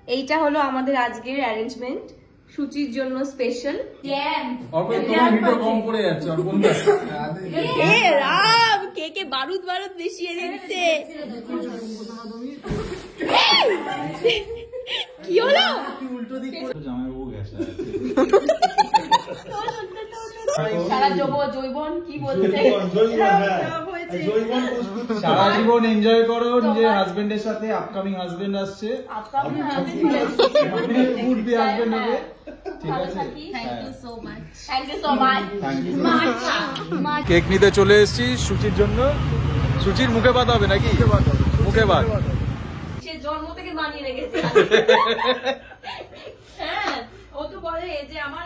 এইটা হলো আমাদের আজকের অ্যারেঞ্জমেন্ট, সুচির জন্য স্পেশাল। কে কে বারুদ বারুদ মিশিয়ে দিচ্ছে। কি হলো? সারা জৈবন কি বলছে, সারা জীবন এনজয় করো নিজের হাজবেন্ডের সাথে। আপকামিং হাজবেন্ড আসছে, কেক নিতে চলে এসেছি সুচির জন্য। সুচির মুখে ভাত হবে নাকি? মুখে ভাত সে জন্ম থেকে বানিয়ে রেখেছে। হ্যাঁ, ও তো বলে যে আমার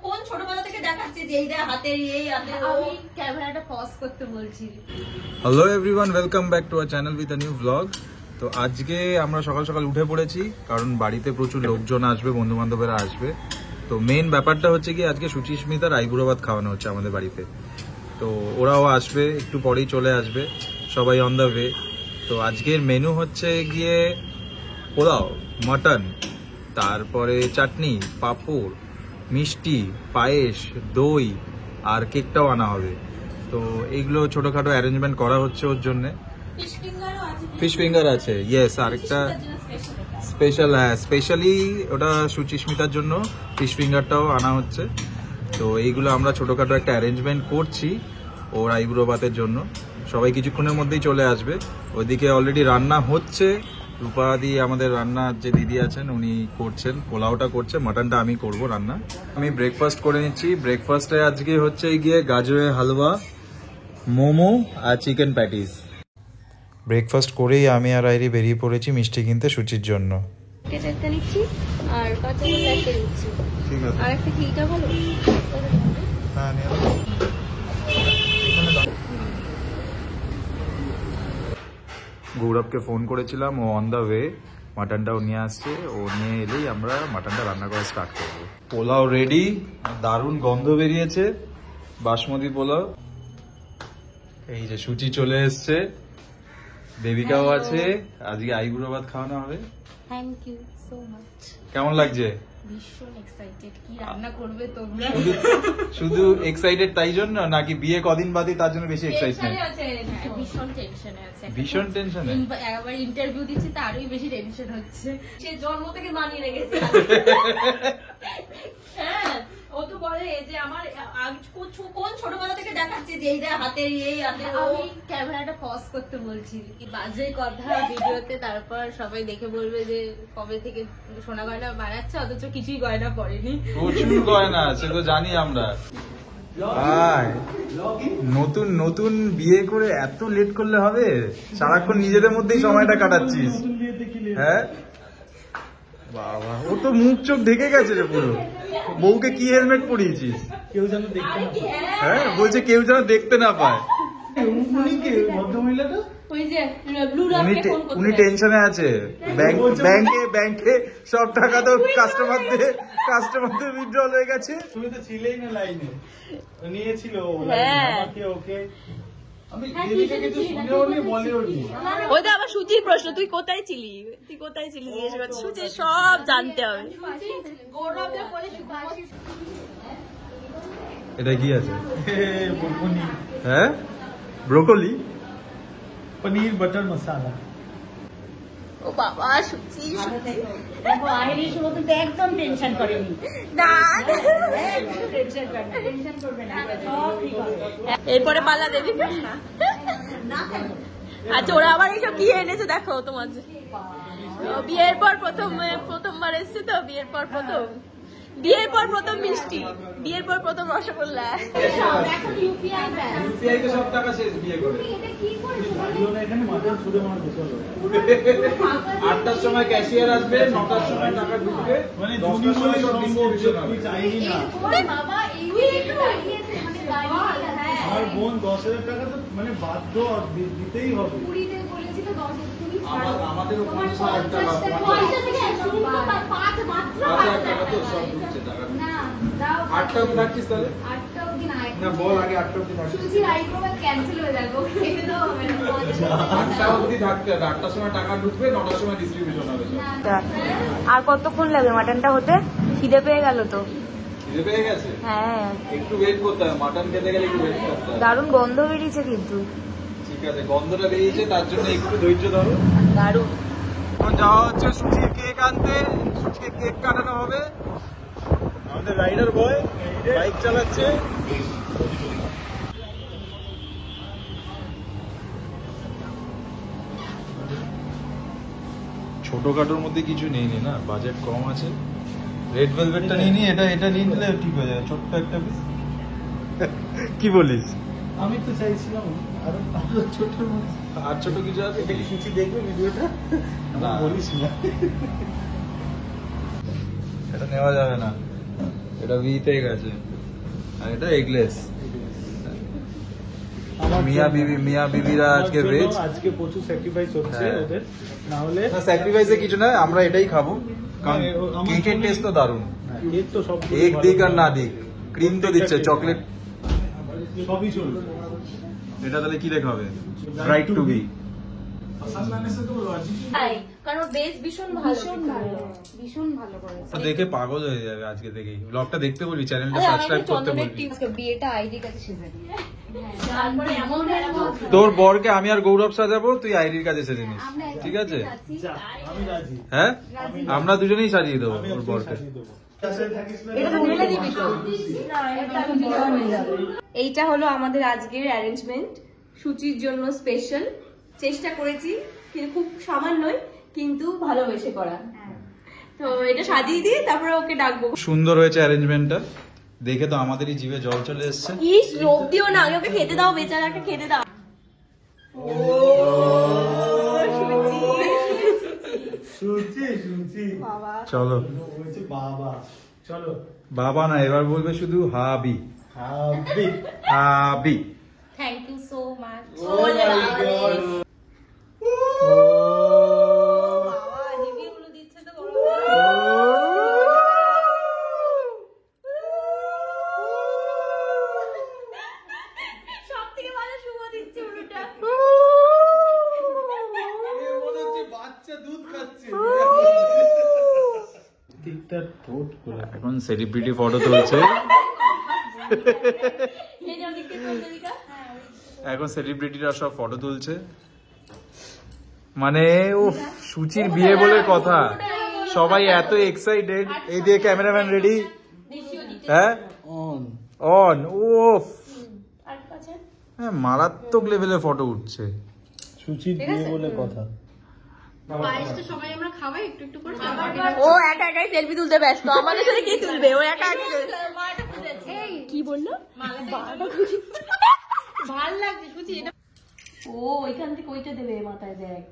কোন ছোটবেলা থেকে দেখাচ্ছে যে এইটা হাতে এই হাতে। আমি ক্যামেরাটা পজ করতে বলছি। Hello everyone, welcome back to our channel with a new blog. তো আজকে আমরা সকাল সকাল উঠে পড়েছি, কারণ বাড়িতে প্রচুর লোকজন আসবে, বন্ধু বান্ধবেরা আসবে। তো মেইন ব্যাপারটা হচ্ছে কি, আজকে সুচিস্মিতার আইবুড়ো ভাত খাওয়ানো হচ্ছে আমাদের বাড়িতে। তো ওরাও আসবে, একটু পরেই চলে আসবে, সবাই অন দ্য ওয়ে। তো আজকের মেনু হচ্ছে গিয়ে পোলাও, মাটন, তারপরে চাটনি, পাঁপড়, মিষ্টি, পায়েস, দই আর কেকটাও আনা হবে। তো এইগুলো ছোটখাটো অ্যারেঞ্জমেন্ট করা হচ্ছে ওর জন্য। ফিশ ফিঙ্গার আছে, ইয়েস। আরেকটা স্পেশাল, হ্যাঁ স্পেশালি ওটা সুচিস্মিতার জন্য ফিশ ফিঙ্গারটাও আনা হচ্ছে। তো এইগুলো আমরা ছোটখাটো একটা অ্যারেঞ্জমেন্ট করছি ওর আইবুড়ো ভাতের জন্য। সবাই কিছুক্ষণের মধ্যেই চলে আসবে। ওইদিকে অলরেডি রান্না হচ্ছে, রূপাদি আমাদের রান্নার যে দিদি আছেন উনি করছেন, পোলাওটা করছে, মাটনটা আমি করব রান্না। আমি ব্রেকফাস্ট করে নিচ্ছি। ব্রেকফাস্টে আজকে হচ্ছে গিয়ে গাজরের হালুয়া, মোমো আর চিকেন প্যাটিস। ব্রেকফাস্ট করেই আমি আর আইরি বেরিয়ে পড়েছি মিষ্টি কিনতে সুচির জন্য। একটা নিচ্ছি আর কাঁচা লঙ্কা একটা নিচ্ছি। ঠিক আছে, আর একটা কিটা ভালো। হ্যাঁ নিয়ে গৌরবকে ফোন করেছিলাম, ও অন দ্য ওয়ে, মাটনটাও নিয়ে আসছে। ও নিয়ে এলেই আমরা মাটনটা রান্না করা স্টার্ট করবো। পোলাও রেডি, দারুণ গন্ধ বেরিয়েছে, বাসমতি পোলাও। এই যে সুচি চলে এসছে, দেবিকাও আছে, আজকে আইবুড়ো ভাত খাওয়ানো হবে। Thank you so much. কেমন লাগছে? ভীষণ এক্সাইটেড, কি রান্না করবে তোমরা? শুধু এক্সাইটেড তাই জন্য, নাকি বিয়ে কদিন বাদে তার জন্য বেশি এক্সাইটমেন্ট? ভীষণ টেনশনে আছে, ভীষণ টেনশনে। একবার ইন্টারভিউ দিচ্ছি তারই বেশি টেনশন হচ্ছে। সে জন্ম থেকে বানিয়ে রেখেছে। হ্যাঁ, ও তো বলে যে আমার কোন ছোটবেলা থেকে দেখাচ্ছে যে এইটা হাতে এই হাতে। আমি ক্যামেরাটা পজ করতে বলছি, বাজে কথা ভিডিওতে, তারপর সবাই দেখে বলবে যে কবে থেকে সোনা গয়না বানাচ্ছে অথচ কিছুই গয়না পড়েনি। প্রচুর গয়না, সে তো জানি আমরা। নতুন নতুন বিয়ে করে এত লেট করলে হবে? সারাক্ষণ নিজেদের মধ্যেই সময়টা কাটাচ্ছিস। হ্যাঁ বাবা, ও তো মুখ চোখ ঢেকে গেছে রে পুরো। বউকে কি হেলমেট পরিয়েছিস? কেউ যেন দেখতে না পায়। হ্যাঁ বলছে কেউ যেন দেখতে না পায়। উনি টেনশনে আছে, ব্যাংকে সব টাকা তো কাস্টমারদের উইথড্রল হয়ে গেছে। তুমি তো ছিলেই না লাইনে, নিয়েছিল ওকে। আমি ওই তো আবার সুচির প্রশ্ন, তুই কোথায় ছিলি? সুচি সব জানতে হবে। এটা কি আছে? হ্যাঁ ব্রোকলি, পনির বাটার মশালা। ও বাবা, সুচি আইরিশ মতন তো একদম টেনশন করেনি। না, টেনশন করবে না, সব ঠিক হবে। এরপরে পাল্লা দেবি না। আচ্ছা, ওরা আবার এইসব কি এনেছে দেখো তোমার। বিয়ের পর প্রথমবার এসছে তো, বিয়ের পর প্রথম মিষ্টি, বিয়ের পর প্রথম রসগোল্লা। ইউপিআই তে সব টাকা শেষ বিয়ে করে। এখানে মাথা ছুড়ে মারবে, চলো। 8টার সময় ক্যাশিয়ার আসবে, 9টার সময় টাকা ঢুকবে, মানে 10টার সময় সব ডিস্ট্রিবিউশন হবে। চাইনি না। আমার বোন 10,000 টাকা তো মানে বাধ্য দিতেই হবে। আমাদেরও 50,000 টাকা, 5,000 টাকা তো সব ঢুকছে টাকা। 8টা থাকছিস তাহলে? না বল আগে 8টা অবধি থাকতে। সুচির আইপ্রোভার ক্যান্সেল হয়ে যাবে, ওকে খেতে দেওয়া হবে না। 8টা অবধি থাকতে হবে, 8টার সময় টাকা ঢুকবে, 9টার সময় ডিস্ট্রিবিউশন হবে। আর কতক্ষণ লাগবে মাটনটা হতে? খিদে পেয়ে গেল তো। খিদে পেয়ে গেছে? হ্যাঁ, একটু ওয়েট করতে হবে, মাটন খেতে গেলে একটু ওয়েট করতে হবে। দারুণ গন্ধ বেরিয়েছে কিন্তু। ঠিক আছে, গন্ধটা বেরিয়েছে, তার জন্য একটু ধৈর্য ধরো। দারুণ। এখন যাওয়া হচ্ছে সুচির কেক আনতে, সুচির কেক কাটানো হবে। আমাদের রাইডার বয় বাইক চালাচ্ছে। ছোটখাটোর মধ্যে কিছু নেই নি না, বাজেট কম আছে। রেড ভেলভেটটা নিয়ে নি, এটা নিয়ে নিলে ঠিক হয়ে যাবে, ছোট্ট একটা পিস। কি বলিস? আমি তো চাইছিলাম আরো ছোট মতো। আর ছোট কিছু আছে? এটা কি সুচি দেখবে ভিডিওটা? না। বলিস না। এটা নেওয়া যাবে না, এটা ভিতে গেছে, আর এটা এগলেস। মিয়া বিবিরা আজকে আমার জন্য ভেজ। আজকে প্রচুর স্যাক্রিফাইস হচ্ছে হ্যাঁ। ওদের, না হলে না স্যাক্রিফাইসে কিছু নয়, আমরা এটাই খাবো, কারণ হ্যাঁ, আমার কেকের জন্য- টেস্ট তো দারুণ। কেক তো সব এক দিক আর না দিক, ক্রিম তো দিচ্ছে, চকলেট। সবই চলবে। এটা তাহলে কি লেখা হবে? Right to be. তাই, কারণ বেশ ভীষণ ভালো, ভীষণ ভালো করেছে। দেখে পাগল হয়ে যাবে আজকে থেকেই। ব্লগটা দেখতে বলবি, চ্যানেলটা আরে, সাবস্ক্রাইব আমাকে করতে চন্দনের বলবি। টিপস বিয়েটা আইডির কাছে সেজে তারপরে এমন এরকম তোর বরকে আমি আর গৌরব সাজাবো, তুই আইডির কাছে সেজে নিস, ঠিক আছে? যা, আমি রাজি। হ্যাঁ, আমরা দুজনেই সাজিয়ে দেবো আমি ওর ওকে বরকে। সাজিয়ে দেবো। কাছে থাকিস না? এটা তুলে দিবি তো? এইটা হলো আমাদের আজকের অ্যারেঞ্জমেন্ট, সুচির জন্য স্পেশাল। চেষ্টা করেছি কিন্তু খুব সামান্যই, কিন্তু ভালোবেসে করা। তো এটা সাজিয়ে দিয়ে তারপরে ওকে ডাকবো। সুন্দর হয়েছে অ্যারেঞ্জমেন্টটা, দেখে তো আমাদেরই জিভে জল চলে এসছে। ইস, লোভ দিও না, আগে ওকে খেতে দাও, বেচারাকে খেতে দাও। শুনছি চলো বলছি বাবা, চলো বাবা না, এবার বলবে শুধু hubby hubby. Hubby. Thank you so much. Oh my God. রিভিউগুলো দিচ্ছে তো বড়। সবথেকে ভালো শুভ দিচ্ছে উল্টা। বাচ্চা দুধ খাচ্ছে। ঠিকটা ঠোঁট খোলা। এখন সেলিব্রিটি ফটো তুলছে, এই যে ওদিকে চন্দ্রিকা। এখন সেলিব্রিটিরা সব ফটো তুলছে। মানে ও সুচির বিয়ে বলে কথা, সবাই এত এক্সাইটেড। এই দিয়ে ক্যামেরাম্যান রেডি, হ্যাঁ অন। অন। ওফ, আর কাছে হ্যাঁ, মারাত্মক লেভেলে ফটো উঠছে। সুচির বিয়ে বলে কথা। পায়েসটা সবাই আমরা খাওয়াই একটু একটু করে। ও একা একাই সেলফি তুলতে ব্যস্ত, আমাদের সাথে কি তুলবে? ও একা কি বললো? ভাল লাগছে সুচি, এটা ও ওইখান থেকে ওইটা দেবে মাথায়, দেখ।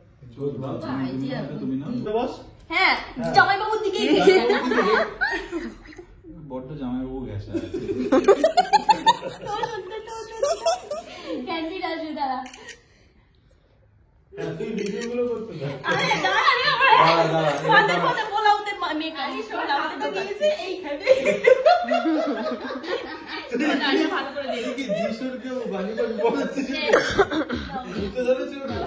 বস হ্যাঁ, জামাইবাবুর দিকেই বড্ড জামাইবাবু গেছে। ক্যান্ডিড আসবে দাঁড়া। তুই ভিডিও গুলো করতে থাক। আরে দাঁড়া রে, আমাদের কথা বলা ওদের মেকআপ বলা ওদের দিয়েছে এইখানে। ভালো করে দে। তুই কি যিশুরকেও বানি বানি বলাচ্ছিস? বুঝতে ধরেছি ওটা?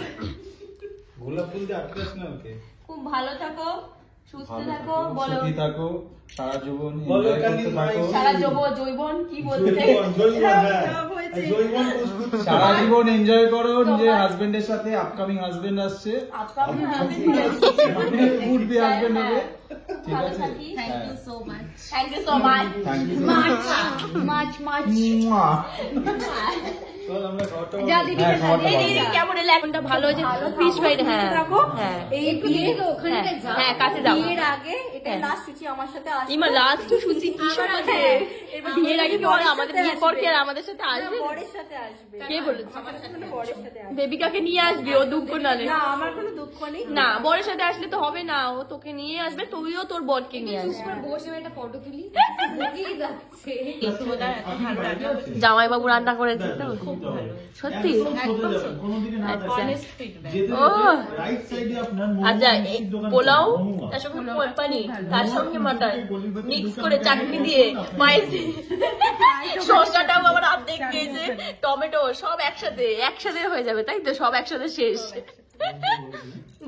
গোলাপ ফুল দিয়ে আটকাস না ওকে। খুব ভালো থাকো, সুস্থ থাকো, বলো সুখী থাকো, সারা জীবন বলো enjoy কানি করতে থাকো। সারা জৈবন কি বলতে জৈবন সারা জীবন এনজয় করো নিজের হাজবেন্ডের সাথে। আপকামিং হাজবেন্ড আসছে, ফুড বি হাজবেন্ড হবে, ঠিক ভালো আছে? থাকি। Thank you so much. Thank you so much. Thank you. চল আমরা ঘরটা যা দিদি হ্যাঁ, খাওয়াটা এই ভালো। দিদি কেমন এলো? এখনটা ভালো হয়েছে, ফিশ ফ্রাইড। হ্যাঁ হ্যাঁ এই বিয়ে তো ওখানটা যাও। হ্যাঁ, কাছে যাও। বিয়ের আগে এটা হ্যাঁ। লাস্ট সুচি আমার সাথে আসবে। ইমা লাস্ট সুচি কি সব আছে? এবার বিয়ের আগে কি ওরা আমাদের বিয়ের পর কি আর আমাদের সাথে আসবে? বরের সাথে আসবে। কে বলেছে? আমার সাথে মানে বরের সাথে আসবে। দেবিকাকে নিয়ে আসবি, ও দুঃখ নালে। না, আমার কোনো দুঃখ নেই। না, বরের সাথে আসলে তো হবে না, ও তোকে নিয়ে আসবে, তুইও তোর বরকে নিয়ে আসবে। বসে একটা ফটো তুলি। বুঝেই যাচ্ছে। জামাই বাবু রান্না করেছে তো খুব ভালো, সত্যি। কোনোদিকে না থাকে। Honest feedback. যেতে ও। রাইট সাইডে আপনার মোমো আচ্ছা, মিষ্টির দোকান পোলাও আছে, মোমো। তার সঙ্গে পানি, তার সঙ্গে মাটন মিক্স করে চাটনি দিয়ে পায়েস শসাটাও আবার অর্ধেক দিয়েছে, টমেটো সব একসাথে হয়ে যাবে, তাই তো? সব একসাথে শেষ।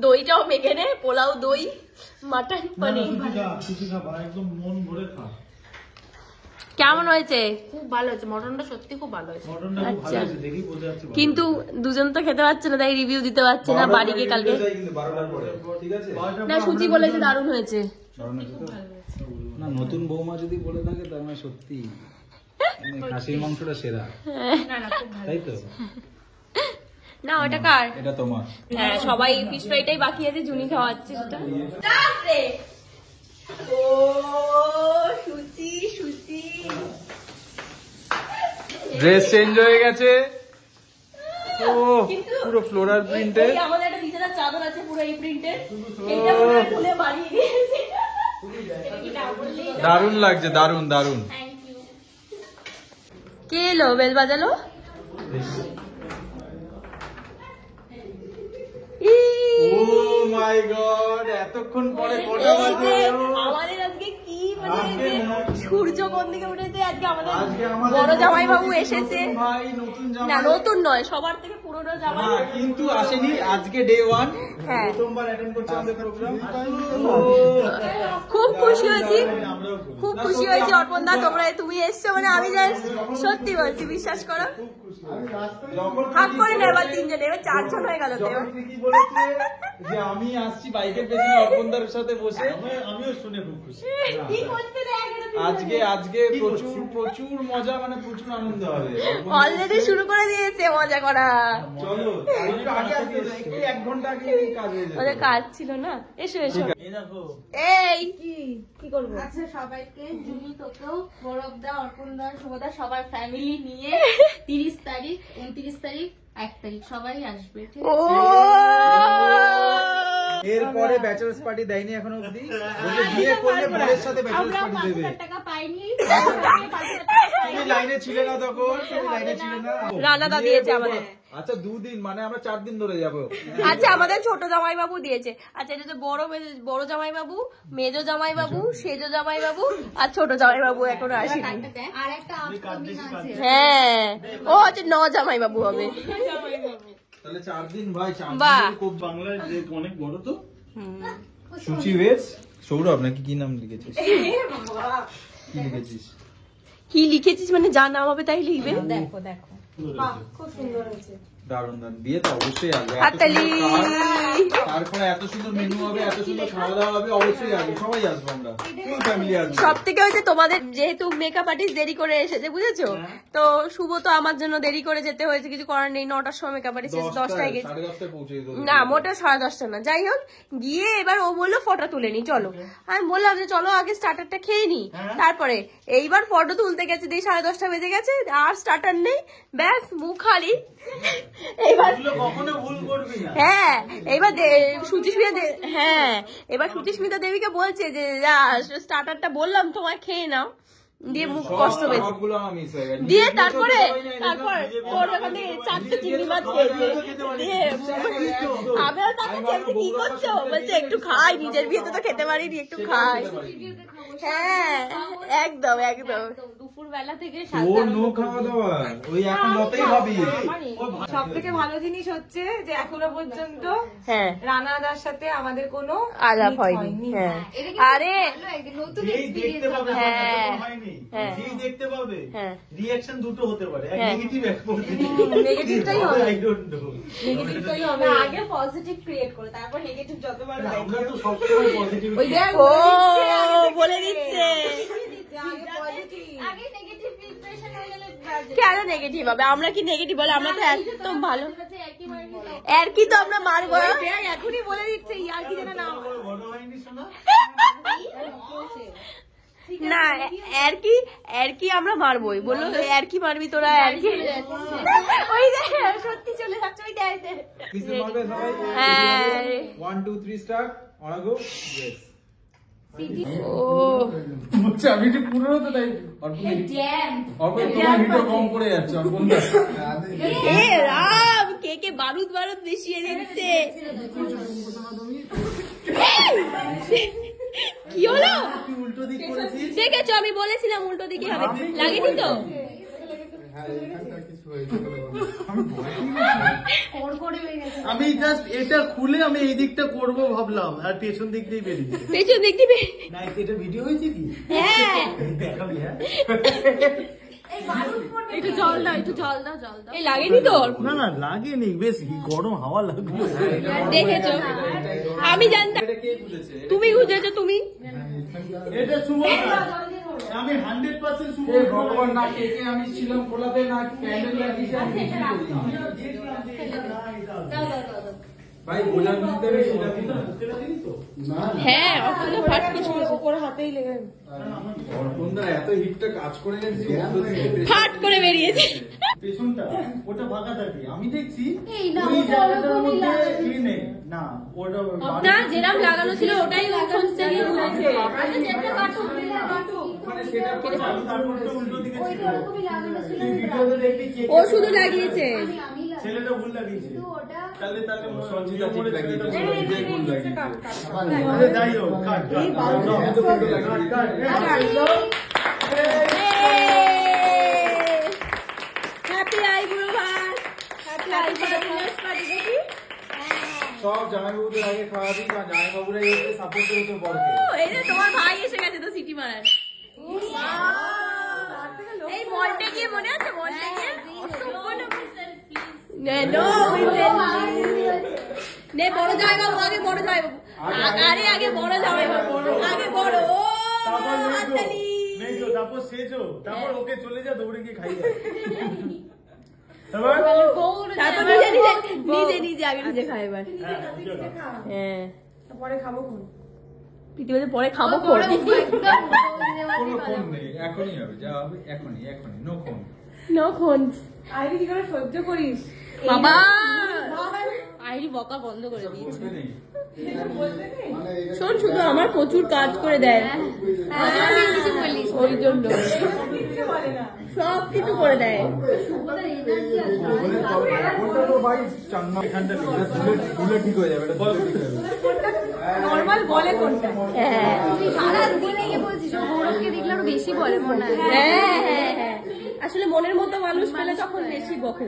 দইটাও মেখে নে, পোলাও, দই, মাটন, পনির। একদম মন ভরে খা। কেমন হয়েছে? খুব ভালো হয়েছে, মটনটা সত্যি খুব ভালো হয়েছে। মটনটা খুব ভালো হয়েছে, দেখি বোঝা যাচ্ছে। কিন্তু দুজন তো খেতে পারছে না, তাই রিভিউ দিতে পারছে না। বাড়িকে কালকে না, সুচি বলেছে দারুণ হয়েছে। না, নতুন বৌমা যদি বলে থাকে তার মানে সত্যি খাসির মাংসটা সেরা, তাই তো? না, ওটা কার? এটা তোমার। হ্যাঁ, সবাই ফিশ ফ্রাইটাই বাকি আছে, জুনি খাওয়াচ্ছে সেটা। ও সুচি, সুচি ড্রেস চেঞ্জ হয়ে গেছে। ও পুরো ফ্লোরাল প্রিন্টে। আমাদের একটা বিছানার চাদর আছে পুরো এই প্রিন্টের, এইটা পুরো খুলে বানিয়ে দিয়েছে। দারুণ লাগছে, দারুণ দারুণ। Thank you. কে এলো বেল বাজালো? ও মাই গড, এতক্ষণ পরে কটা বাজে? আমাদের আজকে কি মানে সূর্য কোন দিকে উঠেছে। আজকে আমাদের বড় জামাই বাবু এসেছে। ভাই নতুন জামাই না, নতুন নয়, সবার থেকে পুরনো জামাই। না, কিন্তু আসেনি আজকে ডে 1, হ্যাঁ, প্রথমবার অ্যাটেন্ড করছে আমাদের প্রোগ্রাম। খুব খুশি হয়েছি, খুব খুশি হয়েছি অর্পণ দা, তুমি এসছো মানে আমি সত্যি বলছি, বিশ্বাস করো। হাত করে না, এবার 3 জন, এবার 4 জন হয়ে গেল। কি বলেছে যে আমি আসছি বাইকের পেছনে অর্পণদার সাথে বসে। আমিও শুনে খুব খুশি। কি করতে আজকে প্রচুর মজা, মানে প্রচুর আনন্দ হবে। অলরেডি শুরু করে দিয়েছে মজা করা। চলো একটু আগে আসবে, একটু 1 ঘন্টা আগে কাজ হয়ে যাবে। ওদের কাজ ছিল না। এসো এসো। এই দেখো, এই কি করবো? আচ্ছা, সবাইকে জুনি, তোকেও, গৌরব দা, অর্পণ দা, শুভদা, সবার ফ্যামিলি নিয়ে 30 তারিখ, 29 তারিখ, 1 তারিখ সবাই আসবে, ঠিক ও আছে? এরপরে ব্যাচেলার্স পার্টি দেয়নি এখনো অবধি। বলে বিয়ে করলে বরের সাথে ব্যাচেলার্স পার্টি দেবে। 5,000 টাকা পাইনি। তুমি লাইনে ছিলে না তখন, তুমি লাইনে ছিলে না। রানাদা দিয়েছে আমাদের। আচ্ছা 2 দিন, মানে আমরা 4 দিন ধরে যাবো। আচ্ছা, আমাদের ছোট জামাই বাবু দিয়েছে। আচ্ছা, এটা হচ্ছে বড় জামাই বাবু, মেজো জামাই বাবু, সেজো জামাই বাবু, আর ছোট জামাই বাবু এখনো আসেনি। আর একটা আপকামিং আছে। হ্যাঁ, ও হচ্ছে 9 জামাই বাবু হবে। তাহলে 4 দিন ভাই, 4 বাহ। দিন খুব। বাংলায় যে অনেক বড় তো। সুচি ওয়েজ সৌরভ নাকি কি নাম লিখেছিস? কি লিখেছিস? কি লিখেছিস মানে যা নাম হবে তাই লিখবে। দেখো দেখো, খুব সুন্দর হয়েছে। দারুণ দারুণ, বিয়ে তো অবশ্যই আসবে। হাততালি। তারপরে এত সুন্দর মেনু হবে, এত সুন্দর খাওয়া দাওয়া হবে, অবশ্যই আসবে, সবাই আসবো, আমরা ফুল ফ্যামিলি আসবো। সব থেকে হচ্ছে তোমাদের যেহেতু মেকআপ আর্টিস্ট দেরি করে এসেছে, বুঝেছো? তো শুভ তো আমার জন্য দেরি করে যেতে হয়েছে, কিছু করার নেই। 9টার সময় মেকআপ আর্টিস্ট 10টায় গেছে। 10:30 পৌঁছে দিতে হবে। না, মোটা 10:30 না। যাই হোক, গিয়ে এবার ও বললো ফটো তুলে নি, চলো। আমি বললাম যে চলো আগে স্টার্টারটা খেয়ে নি, তারপরে। এইবার ফটো তুলতে গেছে, দিয়ে 10:30 বেজে গেছে, আর স্টার্টার নেই, ব্যাস মুখ খালি। এইবার কখনো ভুল করবি না। হ্যাঁ, এবার সুচিস্মিতা দেবীকে বলছে যে স্টার্টারটা বললাম তোমায় খেয়ে নাও, দিয়ে মুখ কষ্ট পেয়েছে। সবগুলো আমার মিস হয়ে গেছে। দিয়ে তারপর তোর ওখানে 4টে চিংড়ি মাছ খেয়েছে। দিয়ে আমিও তাকে বলছি কি করছো, বলছে একটু খাই, নিজের বিয়েতে তো খেতে পারিনি, একটু খাই। হ্যাঁ, একদম একদম। দুপুর বেলা থেকে ও নো খাওয়া দাওয়া, ওই এখন যতই ভাবি। সব থেকে ভালো জিনিস হচ্ছে যে এখনো পর্যন্ত হ্যাঁ রানাদার সাথে আমাদের কোনো আলাপ মিট হয়নি। হ্যাঁ, আরে নতুন যেই দেখতে পাবে, হ্যাঁ, সব হয়নি। হ্যাঁ। যেই দেখতে পাবে, হ্যাঁ। রিঅ্যাকশন দুটো হতে পারে, এক হ্যাঁ। নেগেটিভ, এক পজিটিভ। নেগেটিভটাই হবে। I don't know. নেগেটিভটাই হবে। আগে পজিটিভ ক্রিয়েট করো, তারপর নেগেটিভ যতবার আমরা তো সবসময় পজিটিভ। ওই দেখ ও বলে দিচ্ছে। আগে নেগেটিভ ইমপ্রেশন হয়ে গেলে কেন নেগেটিভ হবে? আমরা কি নেগেটিভ বলে? আমরা তো একদম ভালো। একই মার্কে আর কি তো আমরা মারবো। এখনই বলে দিচ্ছে ইয়ার কি যেন না হয়। বড় হয়নি শোনা। না, আর কি আমরা মারবোই, বললো আর কি মারবি তোরা, আর কি। ওই দেখ, সত্যি চলে যাচ্ছে, ওই দেখ। কিসে মারবে সবাই? হ্যাঁ। 1 2 3 স্টার্ট, অন গো। ইয়েস। ও বুঝছি, আমি একটু পুরনো তো তাই। তোমার ভিডিও কম করে যাচ্ছে অর্পণদা। এ রাম, কে বারুদ মিশিয়ে দিচ্ছে। কি হলো? তুই উল্টো দিক করেছিস। দেখেছো, আমি বলেছিলাম উল্টো দিকে হবে, লাগেনি তো? আমি জাস্ট এটা খুলে আমি এই দিকটা করব ভাবলাম, আর পেছন দিক দিয়ে বেরিয়ে পেছন দেখতে পে না। এটা ভিডিও হয়েছে কি? হ্যাঁ দেখাবি? হ্যাঁ একটু জল দাও, একটু জল দাও, জল দাও। এই লাগেনি তোর? না না লাগেনি, বেশ গরম হাওয়া লাগলো। দেখেছো, আমি জানতাম। তুমি বুঝেছো, তুমি এটা শুভ না, আমি 100% শুভ। ভগবান না কেকে আমি ছিলাম খোলাতে না ক্যান্ডেল লাগিয়েছি আমি কিছুই করিনি। ভাই গোলাপ মধ্যে সেটা দিনা হ্যাঁ অর্পণদা ফাট করে ওপর হাতেই লেগে অর্পণদা এত হিটটা কাজ করে গেছে ফাট করে বেরিয়েছে। পেছনটা ওটা ফাঁকা থাকে, আমি দেখছি এই না, ওই ওটা জায়গাটার ওরকমই মধ্যে লাগানো ই নেই। না ওটা না যেরাম লাগানো ছিল ওটাই ওখান থেকে ঘুরেছে। আরে যেটা কাটো, কাটো। মানে সেটা তারপরটা উল্টো দিকে ছিল। ওইটা ওরকমই লাগানো ছিল। তুই ভিডিওতে দেখবি কে ও শুধু লাগিয়েছে। আমি লাগাই। ছেলেটা ভুল লাগিয়েছে। কিন্তু ওটা তাহলে সঞ্জিতা ঠিক লাগিয়েছে ছেলেটা ভুল বিজয় ভুল লাগিয়েছে আরে যাই হোক, কাট হ্যাপি আইবুড়ো ভাত, হ্যাপি আইবুড়ো পার্টি দেখি। সব জামাইবাবুদের আগে খাওয়াবি, কারণ জামাইবাবুরাই সাপোর্ট করে তোর বরকে। এই যে তোমার ভাই এসে গেছে তো সিটি মারার। এই মলটা গিয়ে মনে আছে, মলটা গিয়ে নে বড় জামাই বাবু, আগে বড় জামাই বাবু, আরে আগে বড় জামাই বাবু, আগে বড়। ও তারপর হাততালি। নেজো, তারপর সেজো, তারপর ওকে চলে যা, দৌড়ে গিয়ে খাইয়ে এবার তারপর নিজে নিজে আগে নিজে খায় এবার। হ্যাঁ পরে খাবো কোন পৃথিবীতে, পরে খাবো কোন? কোনো ফোন নেই, এখনই হবে, যা হবে এখনই, নো ফোন। নখন আইরি কি করে সহ্য করিস বাবা? আইরি বকা বন্ধ করে দিয়েছে। শোন, শুধু আমার প্রচুর কাজ করে দেয় ওই জন্য সব কিছু করে দেয়। ওটা তো ভাই চান্না এখানটা ধুলে ঠিক হয়ে যাবে, এটা বল ঠিক হয়ে যাবে। নরমাল বলে কোনটা? হ্যাঁ সারাদিন এই বলছিস, ও গৌরবকে দেখলে আরো বেশি বলে মনে হয়। হ্যাঁ হ্যাঁ হ্যাঁ, আসলে মনের মতো মানুষ পেলে তখন বেশি বকে।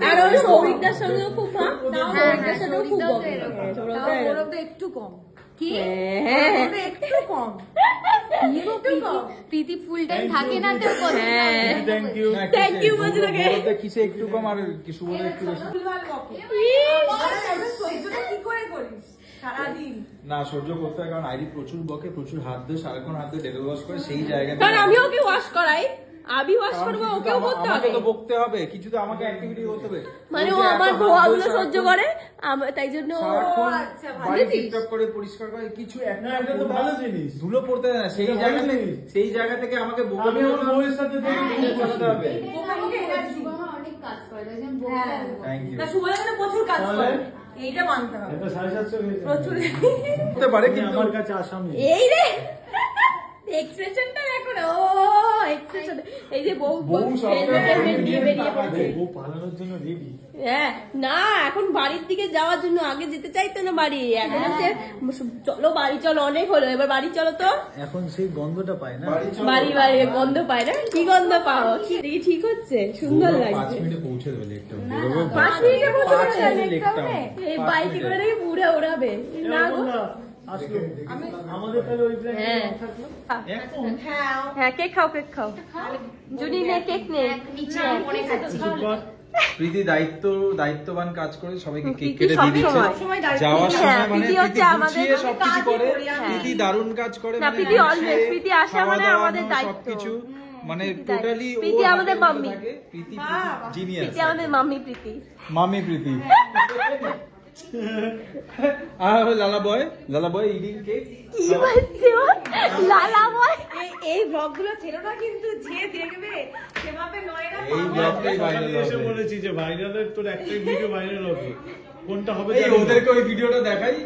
আর ওই সৌভিকদার সঙ্গেও খুব ভাব, সৌভিকদার সাথেও খুব বকে। গৌরবটা একটু কম। কি? হ্যাঁ একটু কম। প্রীতি ফুল টাইম থাকে না তো। Thank you. থ্যাংক ইউ বলছি তোকে। বড়দের কিসে একটু কম আর কি শুভদের একটু বেশি। না সহ্য করতে হয়, কারণ আইরি প্রচুর বকে, প্রচুর হাত ধরে, সারাক্ষণ হাত ধরে ডেলিভারি ওয়াশ করে সেই জায়গায়। কারণ আমি ওকে ওয়াশ করাই, আমি ওয়াশ করবো, ওকেও করতে আমাকে হবে। তো বকতে হবে, কিছু তো আমাকে অ্যাক্টিভিটি করতে হবে। মানে ও আমার ধোয়াগুলো সহ্য করে, তাই জন্য বাড়ি টিপটপ করে পরিষ্কার করে, কিছু একটা না, এটা তো ভালো জিনিস। ধুলো পড়তে দেয় না, সেই এটা জায়গা ভালো থেকে, জিনিস। সেই জায়গা থেকে আমাকে বকে আমি আমার বউয়ের সাথে করতে হবে। শুভমা অনেক কাজ করে, যেমন বলতে থ্যাংক ইউ। প্রচুর কাজ করে, এইটা মানতে হবে। এটা 750 প্রচুর হতে পারে কিন্তু আমার কাছে আসামি। এই রে এক্সপ্রেশনটা দেখো না, ও এক্সপ্রেশন। এই যে বউ সব entertainment দিয়ে বেরিয়ে পড়েছে। বউ পালানোর জন্য রেডি। হ্যাঁ না, এখন বাড়ির দিকে যাওয়ার জন্য, আগে যেতে চাইতো না বাড়ি, এখন হচ্ছে চলো বাড়ি চলো, অনেক হলো, এবার বাড়ি চলো তো। এখন সেই গন্ধটা পায় না। বাড়ি বাড়ি গন্ধ পায় না, কি গন্ধ পাও? দেখি ঠিক হচ্ছে, সুন্দর 5 লাগছে। মিনিটে পৌঁছে দেবে লেকটা। 5 মিনিটে পৌঁছে 5 যাবে মিনিটে লেকটা। এই বাইকে করে নাকি পুরা উড়াবে না গো। আসলো আমাদের তাহলে ওই প্ল্যান হ্যাঁ থাকলো। হ্যাঁ কেক খাও, কেক খাও। জুনি নে, কেক নে। নিচে পড়ে খাচ্ছি। প্রীতি দায়িত্ববান কাজ করে সবাইকে কেক প্রীতি কেটে দিয়ে দিচ্ছে সবসময় যাওয়ার হ্যাঁ, সময়। মানে প্রীতি হচ্ছে প্রীতি আমাদের গুছিয়ে সবকিছু করে, প্রীতি দারুণ কাজ করে। না, মানে প্রীতি গুছিয়ে, always, প্রীতি আসা খাওয়া মানে দাওয়ানো, আমাদের দায়িত্ব। সবকিছু মানে প্রীতি টোটালি দায়িত্ব। প্রীতি আমাদের মাম্মি। প্রীতি জিনিয়াস। প্রীতি আমাদের মাম্মি প্রীতি। মামি প্রীতি। আর লালা বয় ইডিং কেক। কি বলছি ও? লালা বয়। এই ব্লগগুলো ছিল না, কিন্তু যে দেখবে সেভাবে নয় না। এই ব্লগটাই ভাইরাল সকালে এসে হবে। বলেছি যে ভাইরালের তোর একটাই ভিডিও ভাইরাল হবে, কোনটা হবে এই জানি না। ওদেরকে ওই ভিডিওটা দেখাই।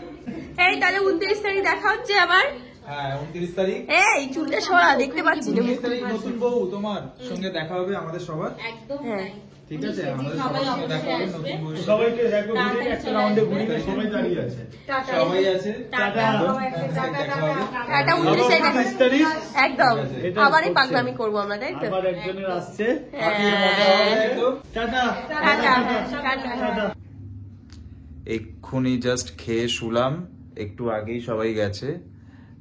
এই তাহলে 29 তারিখ দেখা হচ্ছে আবার। হ্যাঁ 29 তারিখ। এই চুলটা সরা, দেখতে পাচ্ছি না। 29 তারিখ নতুন বউ তোমার সঙ্গে দেখা হবে আমাদের সবার। একদম হ্যাঁ। নাই। ঠিক আছে আমাদের সবার সঙ্গে দেখা হবে নতুন বছরে। সবাইকে একবার ঘুরে একটা রাউন্ডে ঘুরে নিয়ে সবাই দাঁড়িয়ে আছে। সবাই আছে টাটা। টাটা 29 29 তারিখ একদম এটা আবারই হচ্ছে। পাগলামি করবো আমরা, তাই তো? আবার একজনের আসছে। মজা হবে একদম। টাটা। টাটা। এক্ষুনি জাস্ট খেয়ে শুলাম, একটু আগেই সবাই গেছে।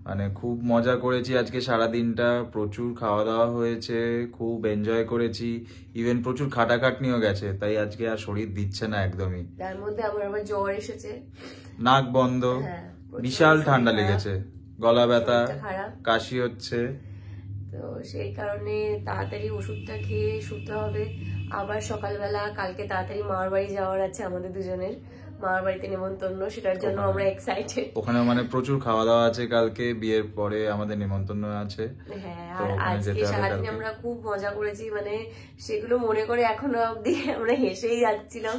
মানে খুব মজা করেছি আজকে সারাদিনটা, প্রচুর খাওয়া দাওয়া হয়েছে, খুব এনজয় করেছি, ইভেন প্রচুর খাটাখাটনিও গেছে, তাই আজকে আর শরীর দিচ্ছে না একদমই। তার মধ্যে আমার আবার জ্বর এসেছে, নাক বন্ধ, হ্যাঁ, বিশাল শরীর ঠান্ডা খারাপ। লেগেছে, গলা ব্যথা, শরীরটা খারাপ। কাশি হচ্ছে। তো সেই কারণে তাড়াতাড়ি ওষুধটা খেয়ে শুতে হবে। আবার সকালবেলা কালকে তাড়াতাড়ি মামার বাড়ি যাওয়ার আছে আমাদের দুজনের, মামার বাড়িতে নেমন্তন্ন, সেটার জন্য আমরা এক্সাইটেড। ওখানে মানে প্রচুর খাওয়া দাওয়া আছে, কালকে বিয়ের পরে আমাদের নিমন্ত্রণ আছে। হ্যাঁ, তো আর ওখানে আজকে যেতে হবে সারাদিন কালকে। আমরা খুব মজা করেছি, মানে সেগুলো মনে করে এখনো অব্দি আমরা হেসেই যাচ্ছিলাম।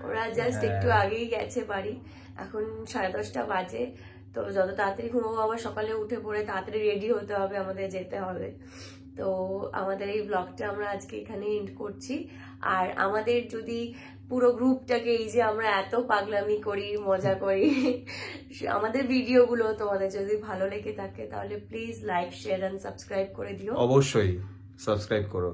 ওরা জাস্ট একটু আগেই গেছে বাড়ি, এখন 10:30 বাজে। তো যত তাড়াতাড়ি ঘুমাবো, আবার সকালে উঠে পড়ে তাড়াতাড়ি রেডি হতে হবে, আমাদের যেতে হবে। তো আমাদের এই ব্লগটা আমরা আজকে এখানে এন্ড করছি। আর আমাদের যদি পুরো গ্রুপটাকে, এই যে আমরা এত পাগলামি করি, মজা করি, আমাদের ভিডিওগুলো তোমাদের যদি ভালো লেগে থাকে তাহলে please like, share and subscribe করে দিও। অবশ্যই সাবস্ক্রাইব করো।